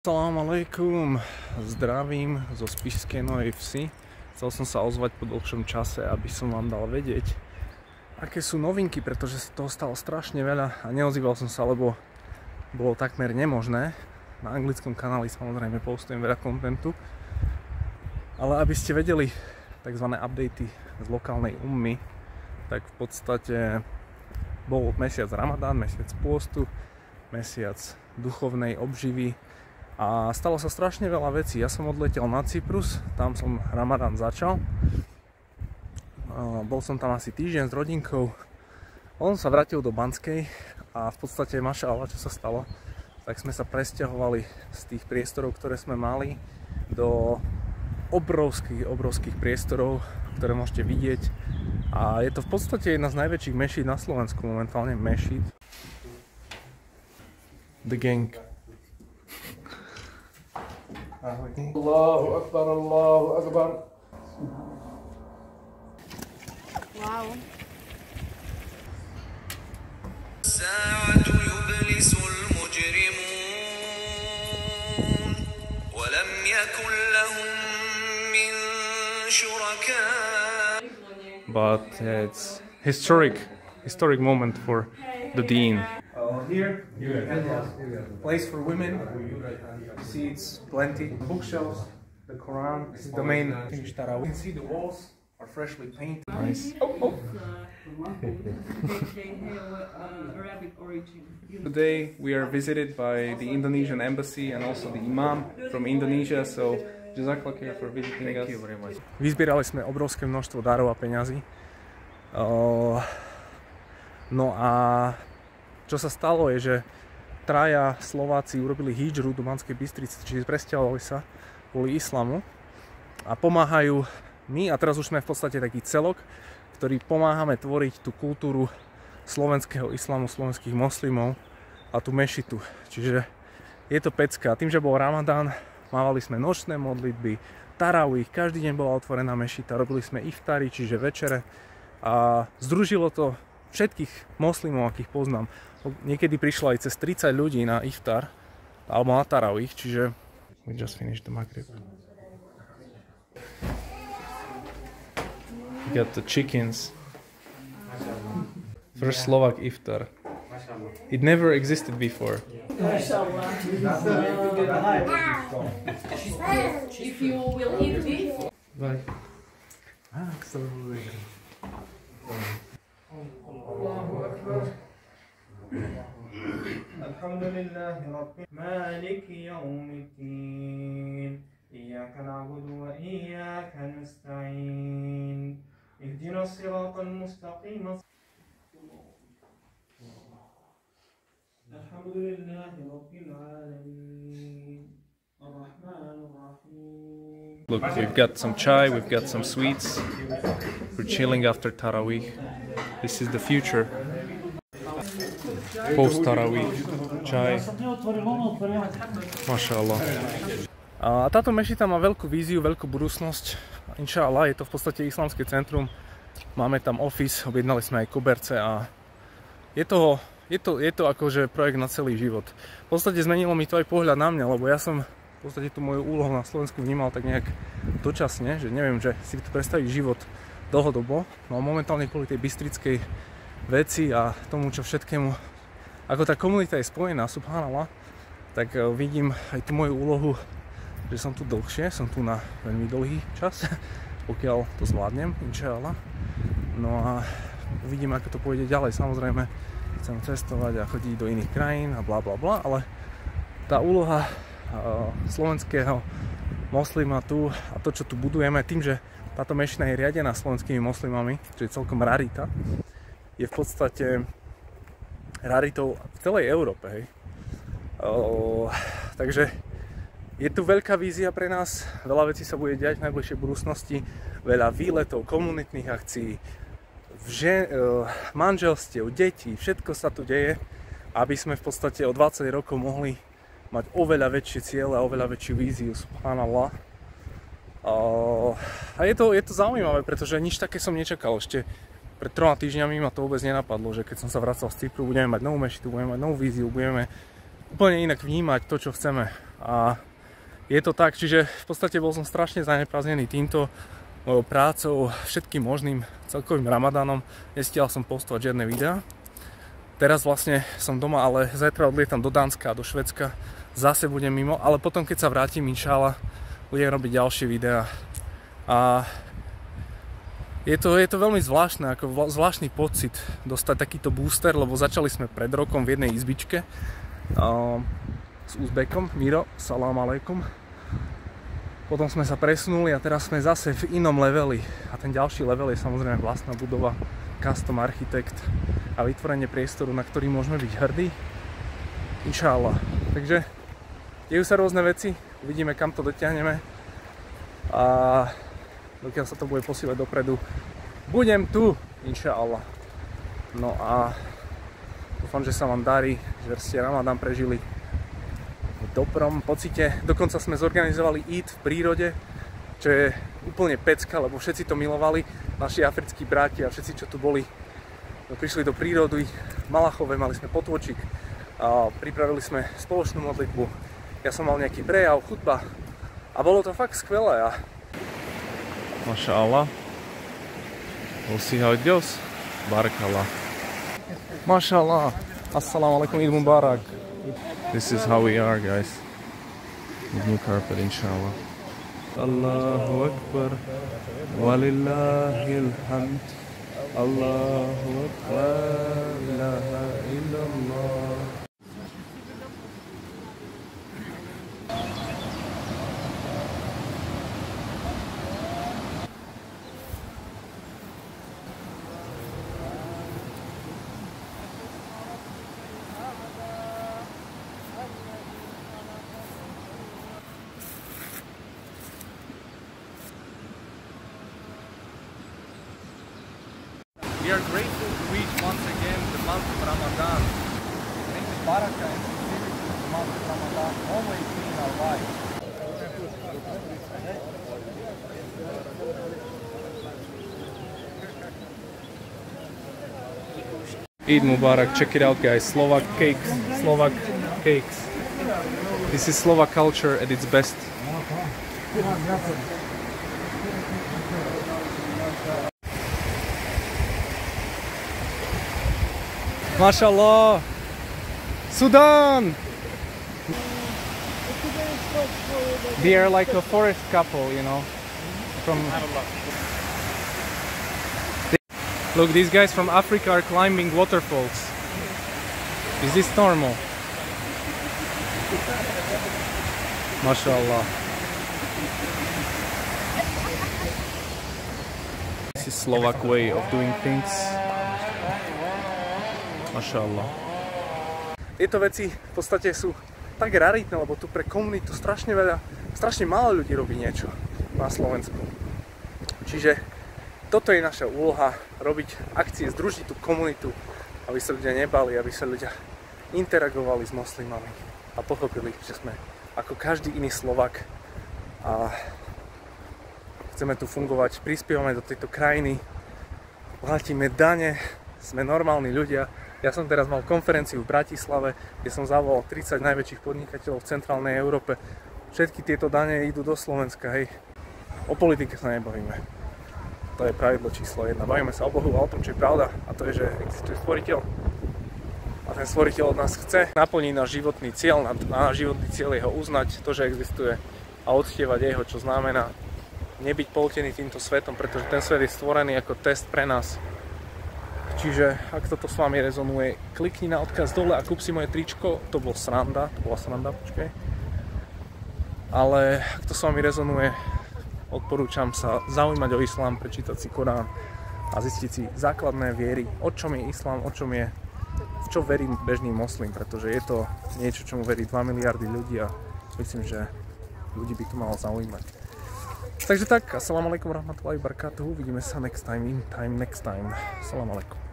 Assalamu alaikum, zdravím zo Spišskej Novej Vsi. Chcel som sa ozvať po dlhšom čase, aby som vám dal vedieť, aké sú novinky, pretože sa toho stalo strašne veľa a neozýval som sa, lebo bolo takmer nemožné. Na anglickom kanáli samozrejme postujem veľa kontentu, ale aby ste vedeli tzv. Updaty z lokálnej ummy, tak v podstate bol mesiac Ramadán, mesiac pôstu, mesiac duchovnej obživy. A stalo sa strašne veľa vecí. Ja som odletel na Cyprus, tam som Ramadán začal. Bol som tam asi týždeň s rodinkou. On sa vrátil do Banskej a v podstate mašallah, čo sa stalo, tak sme sa presťahovali z tých priestorov, ktoré sme mali, do obrovských priestorov, ktoré môžete vidieť. A je to v podstate jedna z najväčších mešít na Slovensku momentálne, mešít. The Gang. Allahu Akbar, Allahu Akbar. Wow. الساعة يبلس المجرمون ولم يكن لهم من شركاء. But it's historic moment for the Deen. Here you have a place for women, seats, plenty, bookshelves, the Quran. This is the main thing. You can see the walls are freshly painted. Nice. Arabic origin. Today we are visited by the Indonesian embassy and also the Imam from Indonesia, so Jazakallah khair for visiting us. Thank you very much. Vyzbierali sme obrovské množstvo darov a peňazí. No a čo sa stalo je, že traja Slováci urobili hidžru do Banskej Bystrice, čiže presťahovali sa kvôli islamu a pomáhajú my, a teraz už sme v podstate taký celok, ktorý pomáhame tvoriť tú kultúru slovenského islamu, slovenských moslimov a tú mešitu. Čiže je to pecka. Tým, že bol Ramadán, mávali sme nočné modlitby, tarawih, každý deň bola otvorená mešita, robili sme iftary, čiže večere, a združilo to všetkých moslimov, akých poznám. Niekedy prišlo aj cez 30 ľudí na iftar alebo na tarawih, čiže we just finished the Maghrib. We got the chickens. First Slovak iftar. It never existed before. If you will eat beef. Bye. الحمد لله رب مالك يوم الدين إياك نعبد وإياك نستعين اهدنا الصراط المستقيم الحمد لله رب العالمين الرحمن الرحيم. Look, we've got some chai, we've got some sweets. We're chilling after tarawih. This is the future. Post tarawih, čaj. Mašallah. A táto mešita má veľkú víziu, veľkú budúcnosť. Inšallah, je to v podstate islamské centrum. Máme tam office, objednali sme aj koberce a je to akože projekt na celý život. V podstate zmenilo mi to aj pohľad na mňa, lebo ja som v podstate tú moju úlohu na Slovensku vnímal tak nejak dočasne, že neviem, že si to predstaviť život dlhodobo. No a momentálne kvôli tej bystrickej veci a tomu, čo všetkému, ako tá komunita je spojená, subhanallah, tak vidím aj tú moju úlohu, že som tu dlhšie, som tu na veľmi dlhý čas, pokiaľ to zvládnem, inšallah. No a uvidím, ako to pôjde ďalej. Samozrejme, chcem cestovať a chodiť do iných krajín a bla bla bla, ale tá úloha slovenského moslima tu a to, čo tu budujeme, tým, že táto mešina je riadená slovenskými moslimami, čo je celkom rarita, je v podstate raritou v celej Európe, hej. Takže je tu veľká vízia pre nás, veľa vecí sa bude diať v najbližšej budúcnosti, veľa výletov, komunitných akcií, manželstiev, detí, všetko sa tu deje, aby sme v podstate o 20 rokov mohli mať oveľa väčšie ciele a oveľa väčšiu víziu, subhanallah. A je to zaujímavé, pretože nič také som nečakal. Ešte pred 3 týždňami ma to vôbec nenapadlo, že keď som sa vracal z Cypru, budeme mať novú mešitu, budeme mať novú víziu, budeme úplne inak vnímať to, čo chceme A je to tak, čiže v podstate bol som strašne zaneprázdnený týmto, mojou prácou, všetkým možným celkovým ramadánom. Nestihal som postovať žiadne videá. Teraz vlastne som doma, ale zajtra odlietam do Dánska a do Švédska. Zase budem mimo, ale potom keď sa vrátim, inšála, budem robiť ďalšie videá. A je to veľmi zvláštne, ako zvláštny pocit dostať takýto booster, lebo začali sme pred rokom v jednej izbičke s Uzbekom. Miro, salam aleikum. Potom sme sa presunuli a teraz sme zase v inom leveli. A ten ďalší level je samozrejme vlastná budova, custom architekt a vytvorenie priestoru, na ktorý môžeme byť hrdí. Inšála. Takže dejú sa rôzne veci, uvidíme, kam to dotiahneme. A dokiaľ sa to bude posúvať dopredu, budem tu, inšála. No a dúfam, že sa vám darí, že ste Ramadán prežili v dobrom pocite. Dokonca sme zorganizovali Eid v prírode, čo je úplne pecka, lebo všetci to milovali. Naši africkí bratia a všetci, čo tu boli, prišli do prírody v Malachove, mali sme potôčik a pripravili sme spoločnú modlitbu. Ja som mal nejaký prejav, chutba a bolo to fakt skvelé. MashaAllah. We'll see how it goes. Barakallah. MashaAllah. Assalamu alaikum, Eid Mubarak. This is how we are, guys. With new carpet, inshallah. Allahu Akbar. Walillahil hamd. Allahu Akbar. La ilaha illallah. We are grateful to reach once again the month of Ramadan. May the barakah and sincerity of the month of Ramadan always be in our lives. Eid Mubarak, check it out guys, Slovak cakes, Slovak cakes. This is Slovak culture at its best. MashaAllah! Sudan! They are like a forest couple, you know. Look, these guys from Africa are climbing waterfalls. Is this normal? MashaAllah. This is Slovak way of doing things. MashaAllah. Tieto veci v podstate sú tak raritné, lebo tu pre komunitu strašne málo ľudí robí niečo na Slovensku. Čiže toto je naša úloha, robiť akcie, združiť tú komunitu, aby sa ľudia nebali, aby sa ľudia interagovali s moslimami a pochopili, že sme ako každý iný Slovak a chceme tu fungovať, prispievame do tejto krajiny, platíme dane, sme normálni ľudia. Ja som teraz mal konferenciu v Bratislave, kde som zavolal 30 najväčších podnikateľov v centrálnej Európe. Všetky tieto dane idú do Slovenska, hej. O politike sa nebavíme. To je pravidlo číslo 1. Bavíme sa o Bohu a o tom, čo je pravda. A to je, že existuje stvoriteľ. A ten stvoriteľ od nás chce naplniť náš životný cieľ. A náš životný cieľ je ho uznať, to, že existuje a odstievať jeho, čo znamená nebyť pohltený týmto svetom, pretože ten svet je stvorený ako test pre nás. Čiže ak toto s vami rezonuje, klikni na odkaz dole a kúp si moje tričko. To bola sranda, počkaj. Ale ak to s vami rezonuje, odporúčam sa zaujímať o islám, prečítať si Korán a zistiť si základné viery, o čom je islám, v čo verí bežný moslim, pretože je to niečo, čomu verí 2 miliardy ľudí a myslím, že ľudí by to malo zaujímať. Takže tak, assalamu alaikum warahmatullahi wabarakatuh, vidíme sa next time. Assalamu alaikum.